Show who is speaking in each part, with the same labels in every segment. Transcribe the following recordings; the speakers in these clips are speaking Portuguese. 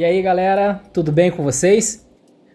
Speaker 1: E aí galera, tudo bem com vocês?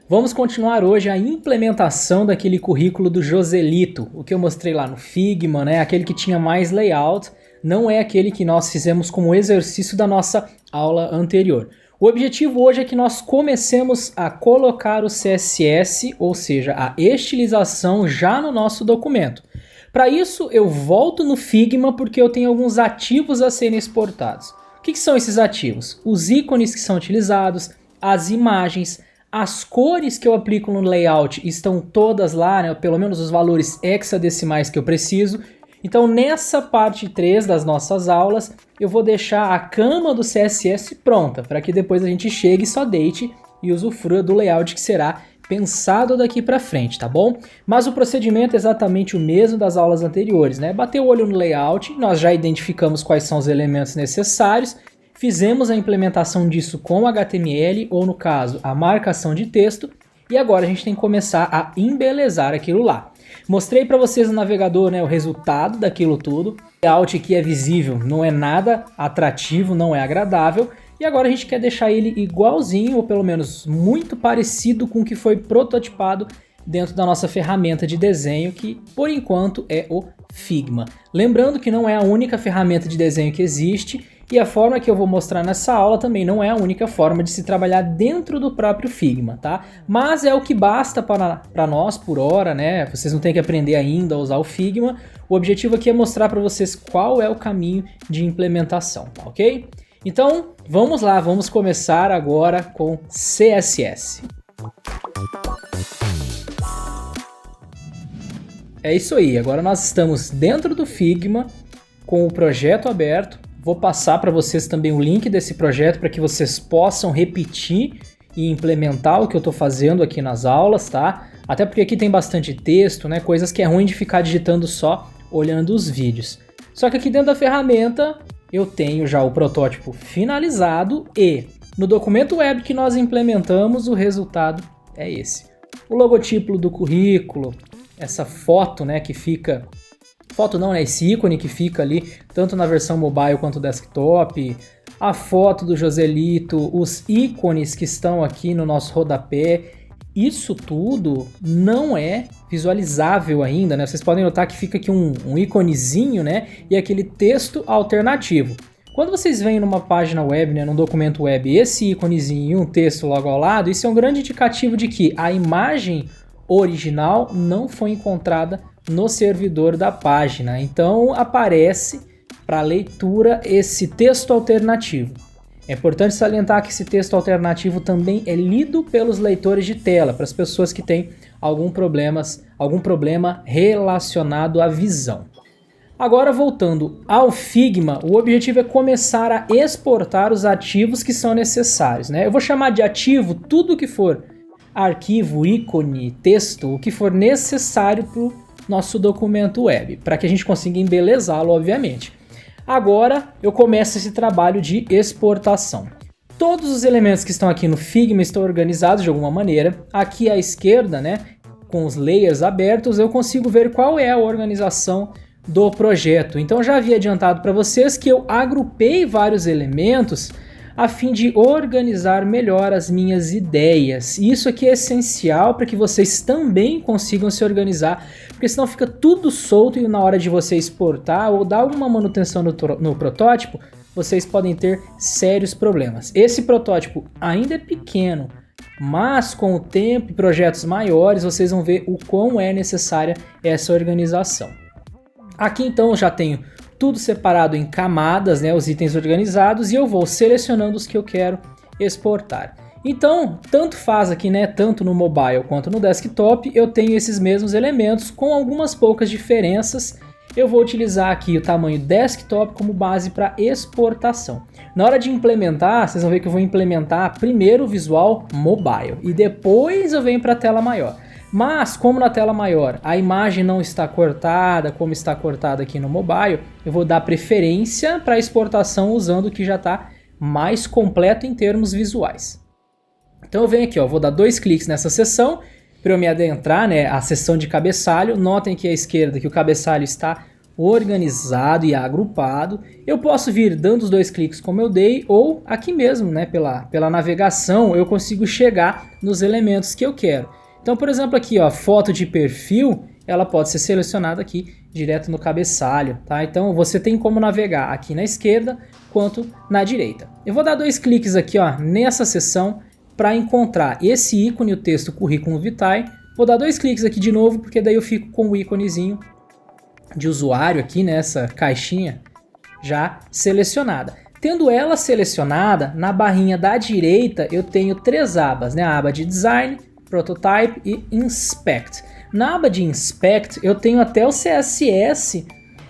Speaker 1: Vamos continuar hoje a implementação daquele currículo do Joselito, o que eu mostrei lá no Figma, né? Aquele que tinha mais layout, não é aquele que nós fizemos como exercício da nossa aula anterior. O objetivo hoje é que nós comecemos a colocar o CSS, ou seja, a estilização já no nosso documento. Para isso eu volto no Figma porque eu tenho alguns ativos a serem exportados. O que são esses ativos? Os ícones que são utilizados, as imagens, as cores que eu aplico no layout estão todas lá, né? Pelo menos os valores hexadecimais que eu preciso. Então nessa parte 3 das nossas aulas eu vou deixar a cama do CSS pronta, para que depois a gente chegue e só deite e usufrua do layout que será pensado daqui para frente, tá bom? Mas o procedimento é exatamente o mesmo das aulas anteriores, né? Bater o olho no layout, nós já identificamos quais são os elementos necessários, fizemos a implementação disso com HTML, ou no caso, a marcação de texto, e agora a gente tem que começar a embelezar aquilo lá. Mostrei para vocês no navegador, né, o resultado daquilo tudo. O layout que é visível não é nada atrativo, não é agradável, e agora a gente quer deixar ele igualzinho, ou pelo menos muito parecido com o que foi prototipado dentro da nossa ferramenta de desenho, que por enquanto é o Figma. Lembrando que não é a única ferramenta de desenho que existe, e a forma que eu vou mostrar nessa aula também não é a única forma de se trabalhar dentro do próprio Figma, tá? Mas é o que basta para nós por hora, né? Vocês não têm que aprender ainda a usar o Figma. O objetivo aqui é mostrar para vocês qual é o caminho de implementação, tá ok? Então, vamos lá, vamos começar agora com CSS. É isso aí, agora nós estamos dentro do Figma, com o projeto aberto. Vou passar para vocês também o link desse projeto para que vocês possam repetir e implementar o que eu estou fazendo aqui nas aulas, tá? Até porque aqui tem bastante texto, né? Coisas que é ruim de ficar digitando só olhando os vídeos. Só que aqui dentro da ferramenta eu tenho já o protótipo finalizado e no documento web que nós implementamos o resultado é esse. O logotipo do currículo, essa foto, né, que fica... Foto não, né? Esse ícone que fica ali, tanto na versão mobile quanto desktop, a foto do Joselito, os ícones que estão aqui no nosso rodapé, isso tudo não é visualizável ainda, né? Vocês podem notar que fica aqui um íconezinho, né? E aquele texto alternativo. Quando vocês veem numa página web, né, num documento web, esse íconezinho e um texto logo ao lado, isso é um grande indicativo de que a imagem original não foi encontrada no servidor da página. Então aparece para leitura esse texto alternativo. É importante salientar que esse texto alternativo também é lido pelos leitores de tela, para as pessoas que têm algum problema relacionado à visão. Agora voltando ao Figma, o objetivo é começar a exportar os ativos que são necessários, né? Eu vou chamar de ativo tudo que for arquivo, ícone, texto, o que for necessário para o nosso documento web, para que a gente consiga embelezá-lo, obviamente. Agora eu começo esse trabalho de exportação. Todos os elementos que estão aqui no Figma estão organizados de alguma maneira. Aqui à esquerda, né, com os layers abertos, eu consigo ver qual é a organização do projeto. Então já havia adiantado para vocês que eu agrupei vários elementos a fim de organizar melhor as minhas ideias. E isso aqui é essencial para que vocês também consigam se organizar, porque senão fica tudo solto e na hora de você exportar ou dar alguma manutenção no protótipo, vocês podem ter sérios problemas. Esse protótipo ainda é pequeno, mas com o tempo e projetos maiores, vocês vão ver o quão é necessária essa organização. Aqui então eu já tenho tudo separado em camadas, né, os itens organizados, e eu vou selecionando os que eu quero exportar. Então, tanto faz aqui, né, tanto no mobile quanto no desktop, eu tenho esses mesmos elementos com algumas poucas diferenças. Eu vou utilizar aqui o tamanho desktop como base para exportação. Na hora de implementar, vocês vão ver que eu vou implementar primeiro o visual mobile e depois eu venho para a tela maior. Mas, como na tela maior a imagem não está cortada, como está cortada aqui no mobile, eu vou dar preferência para a exportação usando o que já está mais completo em termos visuais. Então eu venho aqui, ó, vou dar 2 cliques nessa seção para eu me adentrar, né, a seção de cabeçalho. Notem que à esquerda que o cabeçalho está organizado e agrupado. Eu posso vir dando os 2 cliques como eu dei, ou aqui mesmo, né, pela navegação, eu consigo chegar nos elementos que eu quero. Então, por exemplo, aqui, ó, foto de perfil, ela pode ser selecionada aqui direto no cabeçalho, tá? Então você tem como navegar aqui na esquerda quanto na direita. Eu vou dar 2 cliques aqui, ó, nessa seção para encontrar esse ícone, o texto Curriculum Vitae. Vou dar 2 cliques aqui de novo, porque daí eu fico com o íconezinho de usuário aqui nessa caixinha já selecionada. Tendo ela selecionada, na barrinha da direita eu tenho 3 abas, né? A aba de Design, Prototype e Inspect. Na aba de Inspect eu tenho até o CSS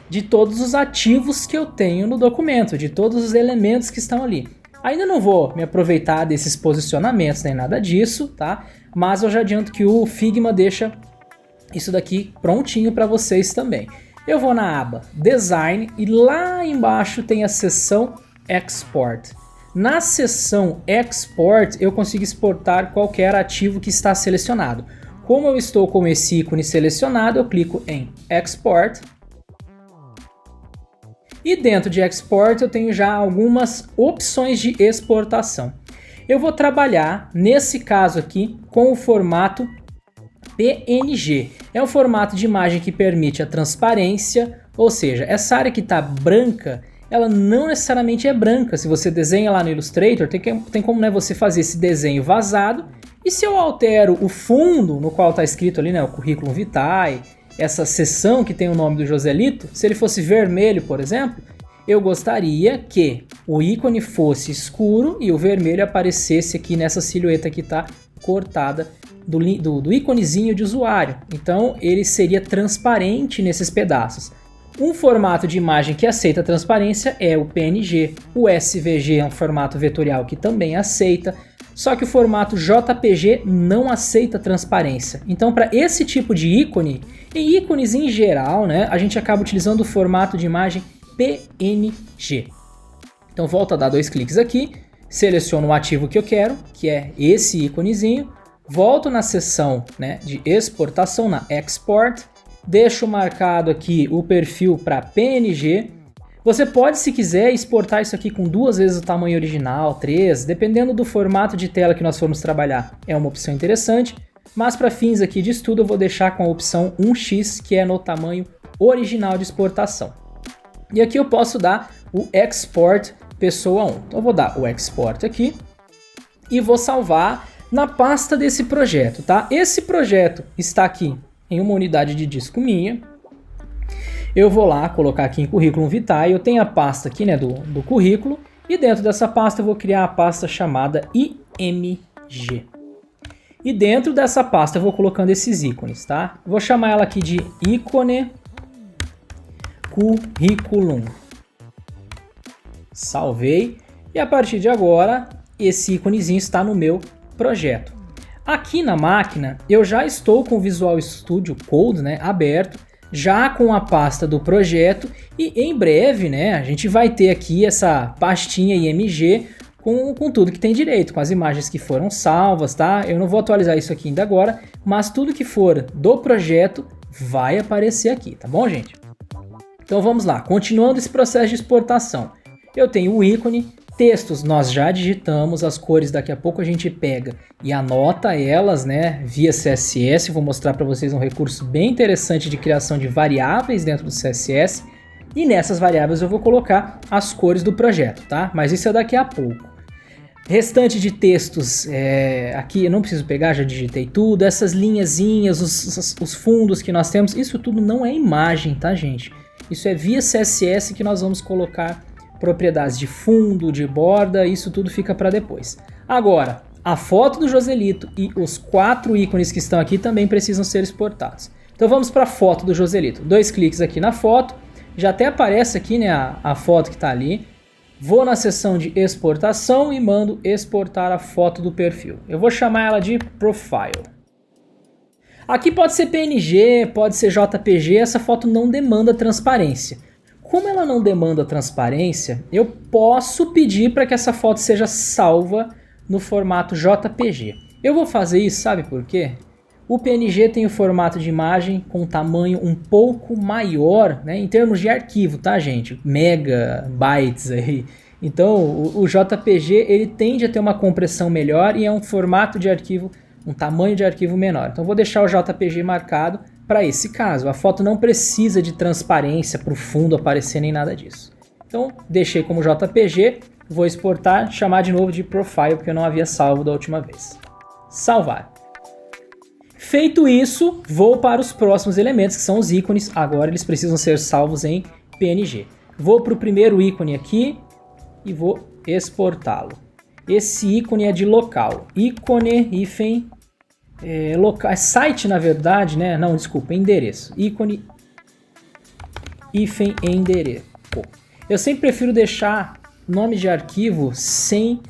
Speaker 1: de todos os ativos que eu tenho no documento, de todos os elementos que estão ali. Ainda não vou me aproveitar desses posicionamentos nem nada disso, tá? Mas eu já adianto que o Figma deixa isso daqui prontinho para vocês também. Eu vou na aba Design e lá embaixo tem a seção Export. Na seção Export eu consigo exportar qualquer ativo que está selecionado. Como eu estou com esse ícone selecionado, eu clico em Export. E dentro de Export eu tenho já algumas opções de exportação. Eu vou trabalhar, nesse caso aqui, com o formato PNG. É um formato de imagem que permite a transparência, ou seja, essa área que está branca, ela não necessariamente é branca. Se você desenha lá no Illustrator, tem como, né, você fazer esse desenho vazado. E se eu altero o fundo no qual está escrito ali, né, o Curriculum Vitae, essa seção que tem o nome do Joselito, se ele fosse vermelho, por exemplo, eu gostaria que o ícone fosse escuro e o vermelho aparecesse aqui nessa silhueta que está cortada do íconezinho de usuário. Então ele seria transparente nesses pedaços. Um formato de imagem que aceita transparência é o PNG. O SVG é um formato vetorial que também aceita. Só que o formato JPG não aceita transparência. Então, para esse tipo de ícone, e ícones em geral, né, a gente acaba utilizando o formato de imagem PNG. Então, volto a dar 2 cliques aqui, seleciono o ativo que eu quero, que é esse íconezinho, volto na seção, né, de exportação, na Export, deixo marcado aqui o perfil para PNG. Você pode, se quiser, exportar isso aqui com 2 vezes o tamanho original, 3, dependendo do formato de tela que nós formos trabalhar. É uma opção interessante, mas para fins aqui de estudo eu vou deixar com a opção 1x, que é no tamanho original de exportação. E aqui eu posso dar o Export Pessoa 1. Então eu vou dar o Export aqui e vou salvar na pasta desse projeto, tá? Esse projeto está aqui em uma unidade de disco minha. Eu vou lá colocar aqui em Curriculum Vitae, eu tenho a pasta aqui, né, do currículo, e dentro dessa pasta eu vou criar a pasta chamada IMG. E dentro dessa pasta eu vou colocando esses ícones, tá? Vou chamar ela aqui de ícone curriculum. Salvei. E a partir de agora, esse íconezinho está no meu projeto. Aqui na máquina, eu já estou com o Visual Studio Code, né, aberto, já com a pasta do projeto, e em breve, né, a gente vai ter aqui essa pastinha IMG com tudo que tem direito, com as imagens que foram salvas, tá? Eu não vou atualizar isso aqui ainda agora, mas tudo que for do projeto vai aparecer aqui, tá bom, gente? Então vamos lá, continuando esse processo de exportação. Eu tenho o ícone, textos nós já digitamos, as cores daqui a pouco a gente pega e anota elas, né, via CSS. Vou mostrar para vocês um recurso bem interessante de criação de variáveis dentro do CSS. E nessas variáveis eu vou colocar as cores do projeto, tá? Mas isso é daqui a pouco. Restante de textos, aqui eu não preciso pegar, já digitei tudo. Essas linhazinhas, os fundos que nós temos, isso tudo não é imagem, tá, gente? Isso é via CSS que nós vamos colocar propriedades de fundo, de borda, isso tudo fica para depois. Agora, a foto do Joselito e os 4 ícones que estão aqui também precisam ser exportados. Então vamos para a foto do Joselito. 2 cliques aqui na foto, já até aparece aqui, né, a foto que está ali. Vou na seção de exportação e mando exportar a foto do perfil. Eu vou chamar ela de Profile. Aqui pode ser PNG, pode ser JPG, essa foto não demanda transparência. Como ela não demanda transparência, eu posso pedir para que essa foto seja salva no formato JPG. Eu vou fazer isso, sabe por quê? O PNG tem o formato de imagem com tamanho um pouco maior, né, em termos de arquivo, tá, gente? Megabytes aí. Então, o JPG ele tende a ter uma compressão melhor e é um formato de arquivo, um tamanho de arquivo menor. Então, vou deixar o JPG marcado para esse caso. A foto não precisa de transparência para o fundo aparecer nem nada disso. Então, deixei como JPG, vou exportar, chamar de novo de Profile, porque eu não havia salvo da última vez. Salvar. Feito isso, vou para os próximos elementos, que são os ícones. Agora eles precisam ser salvos em PNG. Vou para o primeiro ícone aqui e vou exportá-lo. Esse ícone é de local. Ícone, hífen, local, é site na verdade, né? Não, desculpa, endereço. Ícone, hífen, endereço. Eu sempre prefiro deixar nome de arquivo sem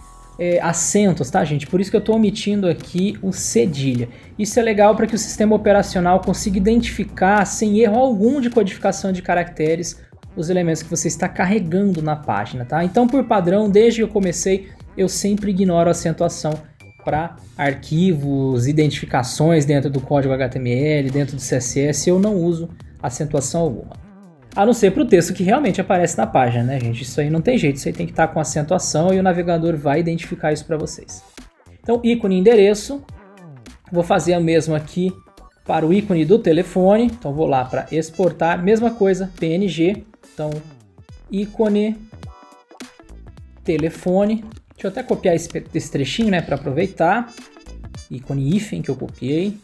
Speaker 1: acentos, tá, gente? Por isso que eu estou omitindo aqui o cedilha. Isso é legal para que o sistema operacional consiga identificar, sem erro algum de codificação de caracteres, os elementos que você está carregando na página, tá? Então, por padrão, desde que eu comecei, eu sempre ignoro a acentuação para arquivos, identificações dentro do código HTML, dentro do CSS, eu não uso acentuação alguma. A não ser para o texto que realmente aparece na página, né, gente? Isso aí não tem jeito, isso aí tem que estar com acentuação e o navegador vai identificar isso para vocês. Então, ícone endereço, vou fazer o mesmo aqui para o ícone do telefone. Então, vou lá para exportar, mesma coisa, PNG. Então, ícone telefone. Deixa eu até copiar esse trechinho, né, para aproveitar. Ícone hífen que eu copiei.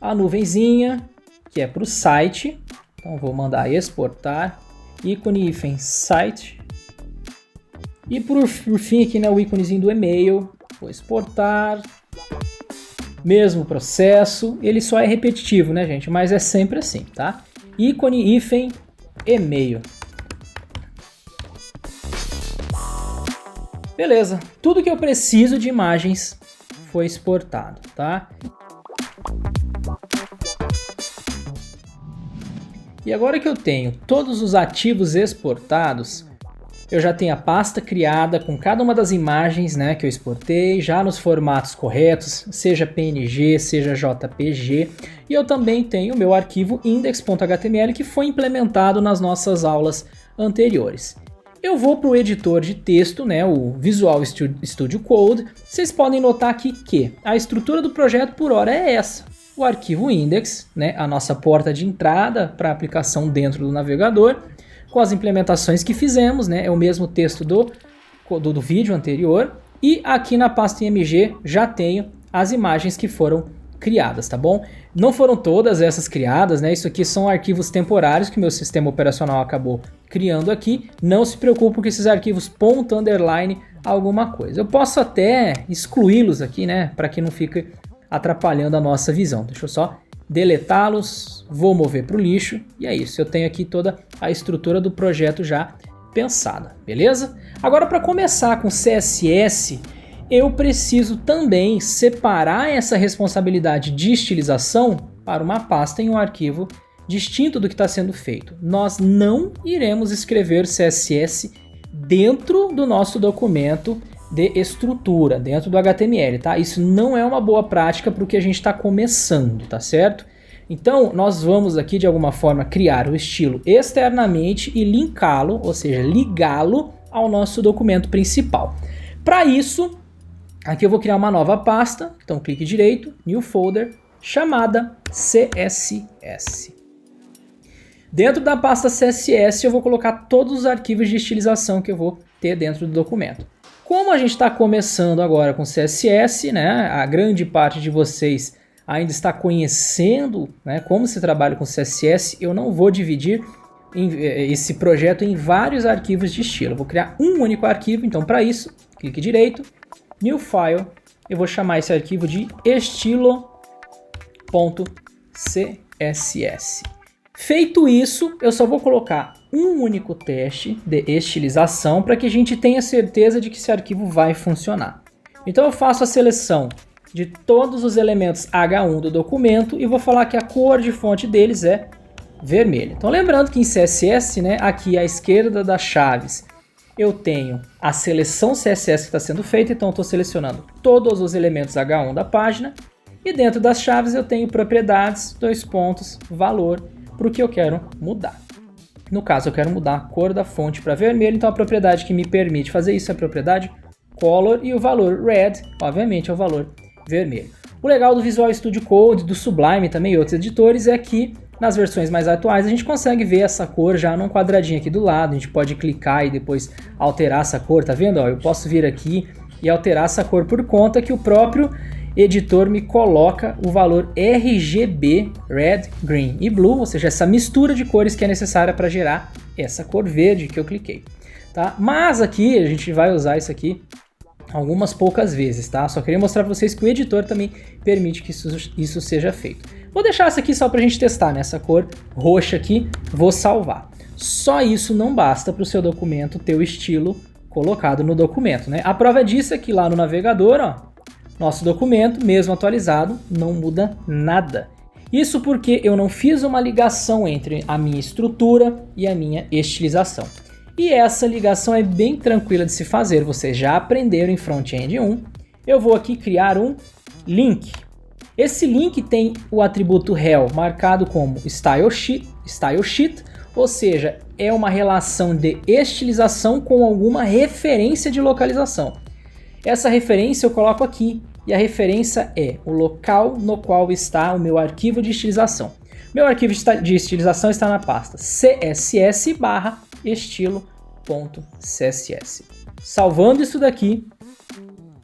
Speaker 1: A nuvenzinha, que é para o site. Então vou mandar exportar, ícone hífen site. E por fim aqui, né, o íconezinho do e-mail, vou exportar. Mesmo processo, ele só é repetitivo, né, gente? Mas é sempre assim, tá? Ícone hífen e-mail. Beleza, tudo que eu preciso de imagens foi exportado, tá? E agora que eu tenho todos os ativos exportados, eu já tenho a pasta criada com cada uma das imagens, né, que eu exportei, já nos formatos corretos, seja PNG, seja JPG. E eu também tenho o meu arquivo index.html que foi implementado nas nossas aulas anteriores. Eu vou para o editor de texto, né, o Visual Studio Code. Vocês podem notar aqui que a estrutura do projeto por hora é essa. O arquivo index, né, a nossa porta de entrada para a aplicação dentro do navegador, com as implementações que fizemos, né, é o mesmo texto do vídeo anterior. E aqui na pasta IMG já tenho as imagens que foram criadas, tá bom? Não foram todas essas criadas, né? Isso aqui são arquivos temporários que o meu sistema operacional acabou criando aqui. Não se preocupe com esses arquivos ._ alguma coisa. Eu posso até excluí-los aqui, né, para que não fique atrapalhando a nossa visão. Deixa eu só deletá-los, vou mover para o lixo e é isso. Eu tenho aqui toda a estrutura do projeto já pensada, beleza? Agora, para começar com CSS, eu preciso também separar essa responsabilidade de estilização para uma pasta em um arquivo distinto do que está sendo feito. Nós não iremos escrever CSS dentro do nosso documento de estrutura, dentro do HTML, tá? Isso não é uma boa prática para o que a gente está começando, tá certo? Então, nós vamos aqui de alguma forma criar o estilo externamente e linká-lo, ou seja, ligá-lo ao nosso documento principal. Para isso, aqui eu vou criar uma nova pasta, então clique direito, New Folder, chamada CSS. Dentro da pasta CSS eu vou colocar todos os arquivos de estilização que eu vou ter dentro do documento. Como a gente está começando agora com CSS, né, a grande parte de vocês ainda está conhecendo, né, como se trabalha com CSS, eu não vou dividir esse projeto em vários arquivos de estilo. Eu vou criar um único arquivo, então para isso, clique direito, New File, eu vou chamar esse arquivo de estilo.css. Feito isso, eu só vou colocar um único teste de estilização para que a gente tenha certeza de que esse arquivo vai funcionar. Então eu faço a seleção de todos os elementos H1 do documento e vou falar que a cor de fonte deles é vermelha. Então lembrando que em CSS, né, aqui à esquerda das chaves, eu tenho a seleção CSS que está sendo feita, então estou selecionando todos os elementos H1 da página. E dentro das chaves eu tenho propriedades, valor, para o que eu quero mudar. No caso, eu quero mudar a cor da fonte para vermelho, então a propriedade que me permite fazer isso é a propriedade color e o valor red, obviamente, é o valor vermelho. O legal do Visual Studio Code, do Sublime também e outros editores é que nas versões mais atuais a gente consegue ver essa cor já num quadradinho aqui do lado, a gente pode clicar e depois alterar essa cor, tá vendo? Ó, eu posso vir aqui e alterar essa cor por conta que o próprio editor me coloca o valor RGB, Red, Green e Blue, ou seja, essa mistura de cores que é necessária para gerar essa cor verde que eu cliquei. Tá? Mas aqui a gente vai usar isso aqui algumas poucas vezes, tá? Só queria mostrar para vocês que o editor também permite que isso seja feito. Vou deixar isso aqui só para a gente testar, né? Essa cor roxa aqui, vou salvar. Só isso não basta para o seu documento ter o estilo colocado no documento, né? A prova disso é que lá no navegador, ó, nosso documento, mesmo atualizado, não muda nada. Isso porque eu não fiz uma ligação entre a minha estrutura e a minha estilização. E essa ligação é bem tranquila de se fazer, vocês já aprenderam em Front-End 1. Eu vou aqui criar um link. Esse link tem o atributo rel marcado como style_sheet, ou seja, é uma relação de estilização com alguma referência de localização. Essa referência eu coloco aqui, e a referência é o local no qual está o meu arquivo de estilização. Meu arquivo de estilização está na pasta css/estilo.css. Salvando isso daqui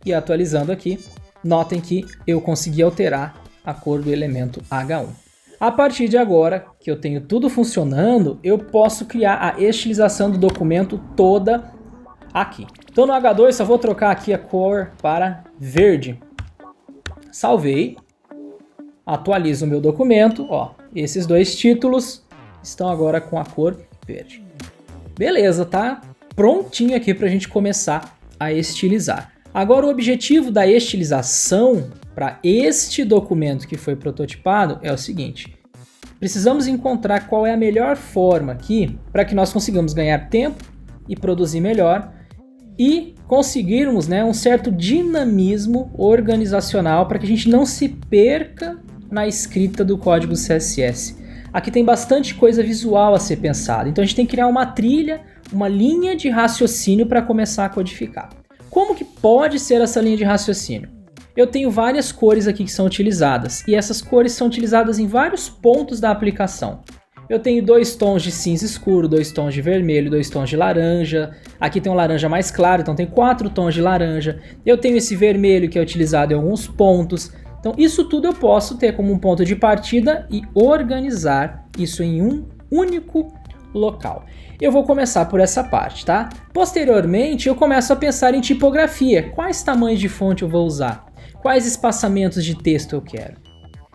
Speaker 1: e atualizando aqui, notem que eu consegui alterar a cor do elemento H1. A partir de agora, que eu tenho tudo funcionando, eu posso criar a estilização do documento toda aqui. Então no H2 só vou trocar aqui a cor para verde. Salvei. Atualizo o meu documento. Ó, esses dois títulos estão agora com a cor verde. Beleza, tá prontinho aqui para a gente começar a estilizar. Agora o objetivo da estilização para este documento que foi prototipado é o seguinte. Precisamos encontrar qual é a melhor forma aqui para que nós consigamos ganhar tempo e produzir melhor e conseguirmos, né, um certo dinamismo organizacional para que a gente não se perca na escrita do código CSS. Aqui tem bastante coisa visual a ser pensada, então a gente tem que criar uma trilha, uma linha de raciocínio para começar a codificar. Como que pode ser essa linha de raciocínio? Eu tenho várias cores aqui que são utilizadas, e essas cores são utilizadas em vários pontos da aplicação. Eu tenho 2 tons de cinza escuro, 2 tons de vermelho, 2 tons de laranja. Aqui tem um laranja mais claro, então tem 4 tons de laranja. Eu tenho esse vermelho que é utilizado em alguns pontos. Então isso tudo eu posso ter como um ponto de partida e organizar isso em um único local. Eu vou começar por essa parte, tá? Posteriormente eu começo a pensar em tipografia. Quais tamanhos de fonte eu vou usar? Quais espaçamentos de texto eu quero?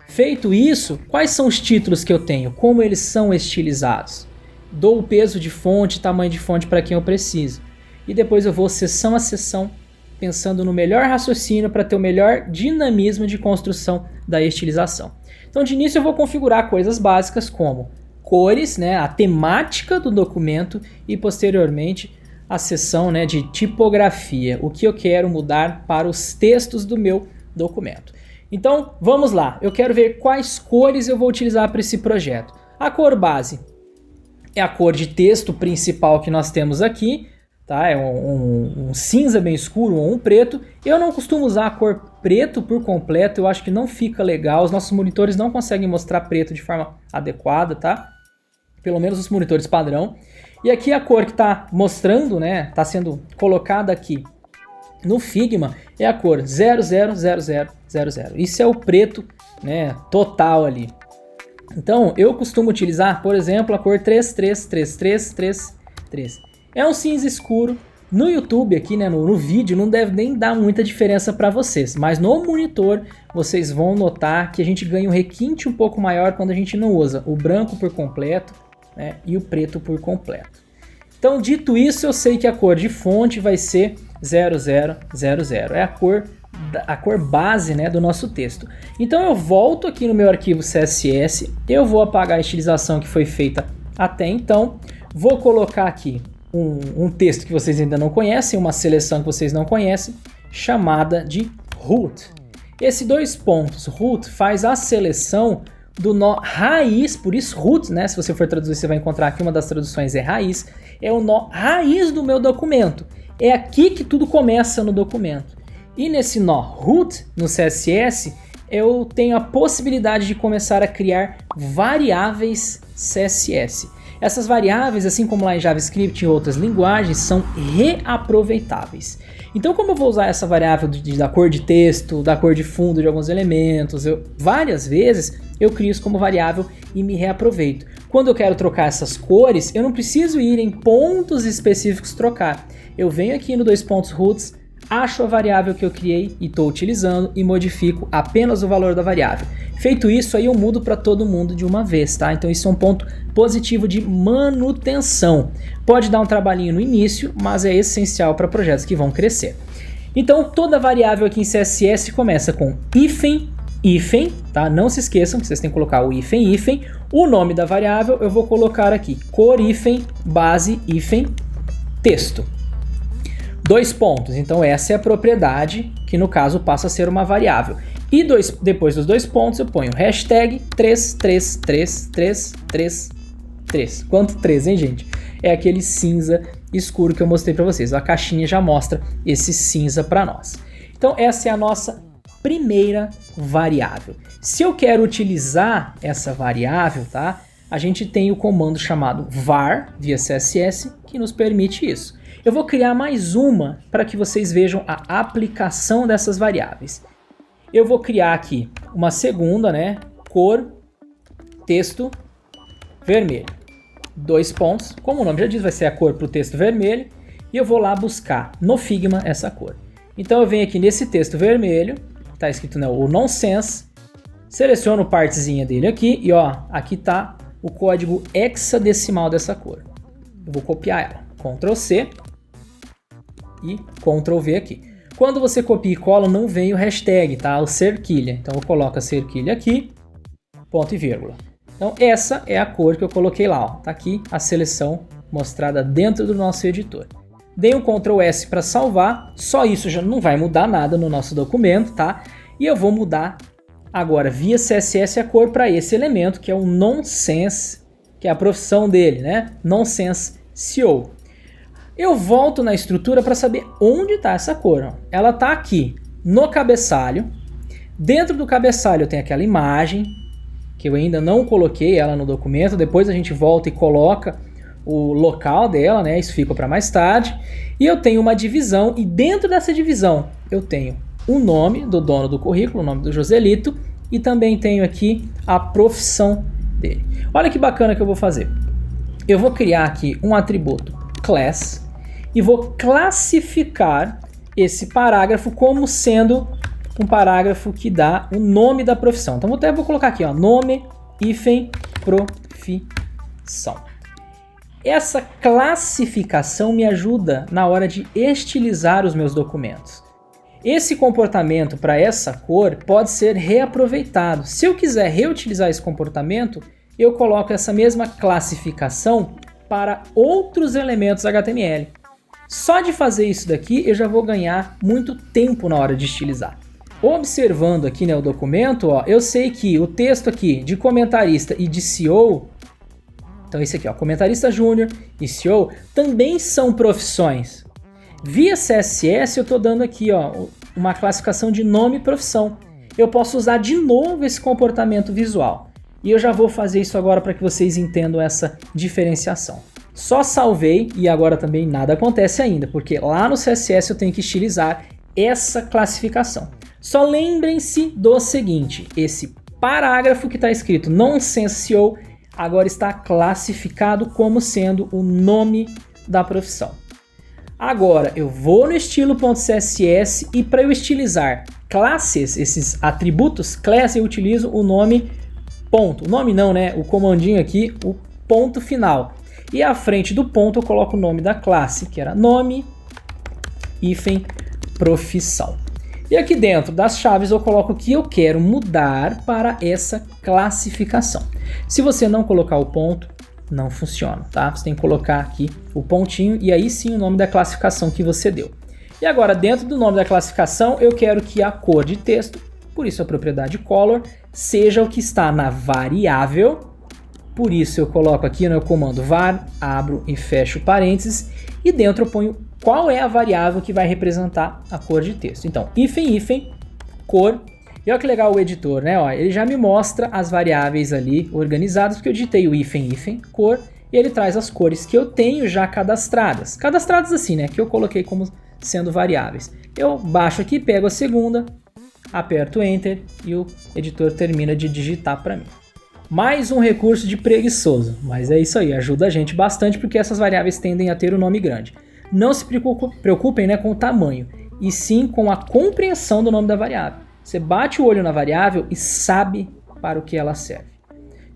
Speaker 1: Feito isso, quais são os títulos que eu tenho? Como eles são estilizados? Dou o peso de fonte, tamanho de fonte para quem eu preciso. E depois eu vou seção a seção, pensando no melhor raciocínio para ter o melhor dinamismo de construção da estilização. Então de início eu vou configurar coisas básicas como cores, né, a temática do documento e posteriormente a seção, né, de tipografia, o que eu quero mudar para os textos do meu documento. Então vamos lá, eu quero ver quais cores eu vou utilizar para esse projeto. A cor base é a cor de texto principal que nós temos aqui, tá? É um cinza bem escuro ou um preto. Eu não costumo usar a cor preto por completo, eu acho que não fica legal, os nossos monitores não conseguem mostrar preto de forma adequada, tá? Pelo menos os monitores padrão. E aqui a cor que está mostrando, né, está sendo colocada aqui no Figma é a cor 000000. Isso é o preto, né, total ali. Então eu costumo utilizar, por exemplo, a cor 333333. É um cinza escuro. No YouTube aqui, né, no vídeo não deve nem dar muita diferença para vocês, mas no monitor vocês vão notar que a gente ganha um requinte um pouco maior quando a gente não usa o branco por completo, né, e o preto por completo. Então, dito isso, eu sei que a cor de fonte vai ser 0000. É a cor base, né, do nosso texto. Então eu volto aqui no meu arquivo CSS, eu vou apagar a estilização que foi feita até então, vou colocar aqui um texto que vocês ainda não conhecem, uma seleção que vocês não conhecem, chamada de root. Esse dois pontos root faz a seleção do nó raiz, por isso root, né? Se você for traduzir, você vai encontrar aqui uma das traduções é raiz, é o nó raiz do meu documento. É aqui que tudo começa no documento. E nesse nó root, no CSS, eu tenho a possibilidade de começar a criar variáveis CSS. Essas variáveis, assim como lá em JavaScript e em outras linguagens, são reaproveitáveis. Então, como eu vou usar essa variável da cor de texto, da cor de fundo de alguns elementos, várias vezes eu crio isso como variável e me reaproveito. Quando eu quero trocar essas cores, eu não preciso ir em pontos específicos trocar. Eu venho aqui no dois pontos roots, acho a variável que eu criei e estou utilizando e modifico apenas o valor da variável. Feito isso, aí eu mudo para todo mundo de uma vez, tá? Então isso é um ponto positivo de manutenção. Pode dar um trabalhinho no início, mas é essencial para projetos que vão crescer. Então toda variável aqui em CSS começa com hífen, tá? Não se esqueçam que vocês têm que colocar o hífen. O nome da variável eu vou colocar aqui, cor hífen, base hífen, texto. Dois pontos, então essa é a propriedade que no caso passa a ser uma variável. E depois dos dois pontos eu ponho hashtag 3333333. Quanto 3, hein, gente? É aquele cinza escuro que eu mostrei para vocês. A caixinha já mostra esse cinza para nós. Então essa é a nossa primeira variável. Se eu quero utilizar essa variável, tá? A gente tem o comando chamado var via CSS que nos permite isso. Eu vou criar mais uma para que vocês vejam a aplicação dessas variáveis. Eu vou criar aqui uma segunda, né? Cor, texto, vermelho. Dois pontos, como o nome já diz, vai ser a cor para o texto vermelho. E eu vou lá buscar no Figma essa cor. Então eu venho aqui nesse texto vermelho, está escrito, né, o nonsense, seleciono partezinha dele aqui e ó, aqui está o código hexadecimal dessa cor. Eu vou copiar ela, Ctrl C e Ctrl V aqui. Quando você copia e cola, não vem o hashtag, tá? O cerquilha. Então eu coloco a cerquilha aqui, ponto e vírgula. Então essa é a cor que eu coloquei lá, ó. Tá aqui a seleção mostrada dentro do nosso editor. Dei um Ctrl S para salvar, só isso já não vai mudar nada no nosso documento, tá? E eu vou mudar agora via CSS a cor para esse elemento, que é o nonsense, que é a profissão dele, né? Nonsense CO. Eu volto na estrutura para saber onde está essa cor. Ó. Ela está aqui no cabeçalho. Dentro do cabeçalho eu tenho aquela imagem, que eu ainda não coloquei ela no documento. Depois a gente volta e coloca o local dela, né? Isso fica para mais tarde. E eu tenho uma divisão, e dentro dessa divisão eu tenho o nome do dono do currículo, o nome do Joselito, e também tenho aqui a profissão dele. Olha que bacana que eu vou fazer. Eu vou criar aqui um atributo class, e vou classificar esse parágrafo como sendo um parágrafo que dá o nome da profissão. Então até vou colocar aqui, ó, nome, hífen, profissão. Essa classificação me ajuda na hora de estilizar os meus documentos. Esse comportamento para essa cor pode ser reaproveitado. Se eu quiser reutilizar esse comportamento, eu coloco essa mesma classificação para outros elementos HTML. Só de fazer isso daqui eu já vou ganhar muito tempo na hora de estilizar. Observando aqui, né, o documento, ó, eu sei que o texto aqui de comentarista e de CEO, então esse aqui, ó, comentarista júnior e CEO, também são profissões. Via CSS eu estou dando aqui, ó, uma classificação de nome e profissão. Eu posso usar de novo esse comportamento visual. E eu já vou fazer isso agora para que vocês entendam essa diferenciação. Só salvei e agora também nada acontece ainda, porque lá no CSS eu tenho que estilizar essa classificação. Só lembrem-se do seguinte, esse parágrafo que está escrito nonsense CO agora está classificado como sendo o nome da profissão. Agora eu vou no estilo.css e para eu estilizar classes, esses atributos, class, eu utilizo o nome ponto. O nome não, né? O comandinho aqui, o ponto final. E à frente do ponto eu coloco o nome da classe, que era nome, hífen, profissão. E aqui dentro das chaves eu coloco o que eu quero mudar para essa classificação. Se você não colocar o ponto, não funciona, tá? Você tem que colocar aqui o pontinho e aí sim o nome da classificação que você deu. E agora dentro do nome da classificação eu quero que a cor de texto, por isso a propriedade color, seja o que está na variável. Por isso eu coloco aqui no comando var, abro e fecho parênteses, e dentro eu ponho qual é a variável que vai representar a cor de texto. Então, hífen, cor. E olha que legal o editor, né? Ó, ele já me mostra as variáveis ali organizadas, porque eu digitei o hífen, cor, e ele traz as cores que eu tenho já cadastradas. Cadastradas assim, né? Que eu coloquei como sendo variáveis. Eu baixo aqui, pego a segunda, aperto Enter e o editor termina de digitar para mim. Mais um recurso de preguiçoso, mas é isso aí, ajuda a gente bastante porque essas variáveis tendem a ter um nome grande. Não se preocupem, né, com o tamanho, e sim com a compreensão do nome da variável. Você bate o olho na variável e sabe para o que ela serve.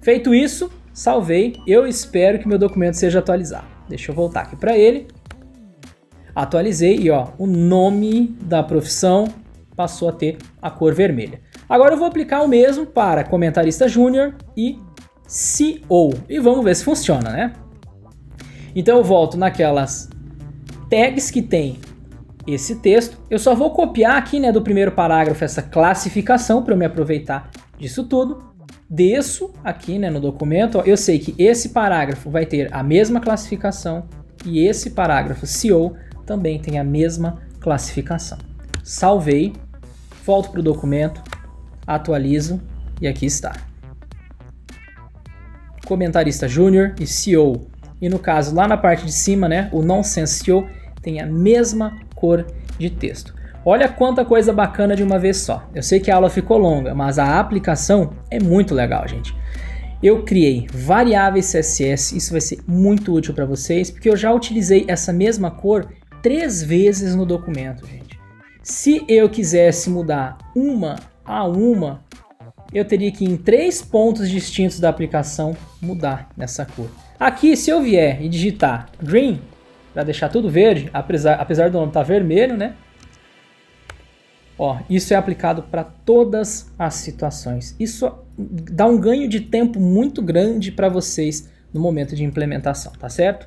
Speaker 1: Feito isso, salvei, eu espero que meu documento seja atualizado. Deixa eu voltar aqui para ele. Atualizei e ó, o nome da profissão passou a ter a cor vermelha. Agora eu vou aplicar o mesmo para comentarista júnior e CO. E vamos ver se funciona, né? Então eu volto naquelas tags que tem esse texto. Eu só vou copiar aqui, né, do primeiro parágrafo essa classificação para eu me aproveitar disso tudo. Desço aqui, né, no documento. Ó, eu sei que esse parágrafo vai ter a mesma classificação e esse parágrafo CO também tem a mesma classificação. Salvei, volto para o documento, atualizo e aqui está. Comentarista júnior e CO. E no caso, lá na parte de cima, né, o Nonsense CO tem a mesma cor de texto. Olha quanta coisa bacana de uma vez só. Eu sei que a aula ficou longa, mas a aplicação é muito legal, gente. Eu criei variáveis CSS, isso vai ser muito útil para vocês, porque eu já utilizei essa mesma cor 3 vezes no documento, gente. Se eu quisesse mudar uma a uma, eu teria que em 3 pontos distintos da aplicação mudar nessa cor. Aqui, se eu vier e digitar green, para deixar tudo verde, apesar do nome estar vermelho, né? Ó, isso é aplicado para todas as situações. Isso dá um ganho de tempo muito grande para vocês no momento de implementação, tá certo?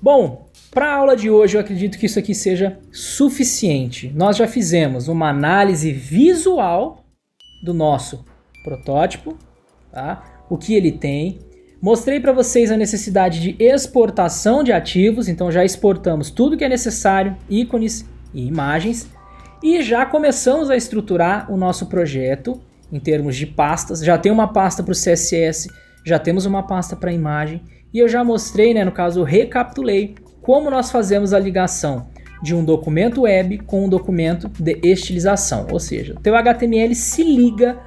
Speaker 1: Bom, para a aula de hoje eu acredito que isso aqui seja suficiente. Nós já fizemos uma análise visual do nosso protótipo, tá? O que ele tem. Mostrei para vocês a necessidade de exportação de ativos, então já exportamos tudo que é necessário, ícones e imagens. E já começamos a estruturar o nosso projeto em termos de pastas. Já tem uma pasta para o CSS, já temos uma pasta para imagem. E eu já mostrei, né, no caso, eu recapitulei como nós fazemos a ligação de um documento web com um documento de estilização. Ou seja, o teu HTML se liga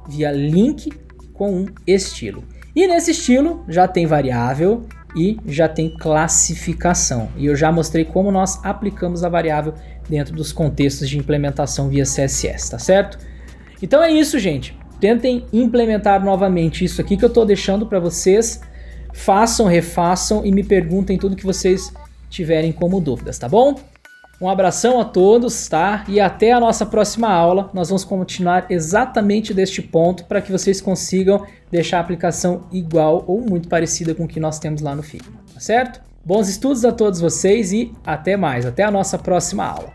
Speaker 1: via link com um estilo. E nesse estilo já tem variável e já tem classificação. E eu já mostrei como nós aplicamos a variável dentro dos contextos de implementação via CSS, tá certo? Então é isso, gente. Tentem implementar novamente isso aqui que eu estou deixando para vocês. Façam, refaçam e me perguntem tudo que vocês tiverem como dúvidas, tá bom? Um abração a todos, tá? E até a nossa próxima aula. Nós vamos continuar exatamente deste ponto para que vocês consigam deixar a aplicação igual ou muito parecida com o que nós temos lá no Figma, tá certo? Bons estudos a todos vocês e até mais. Até a nossa próxima aula.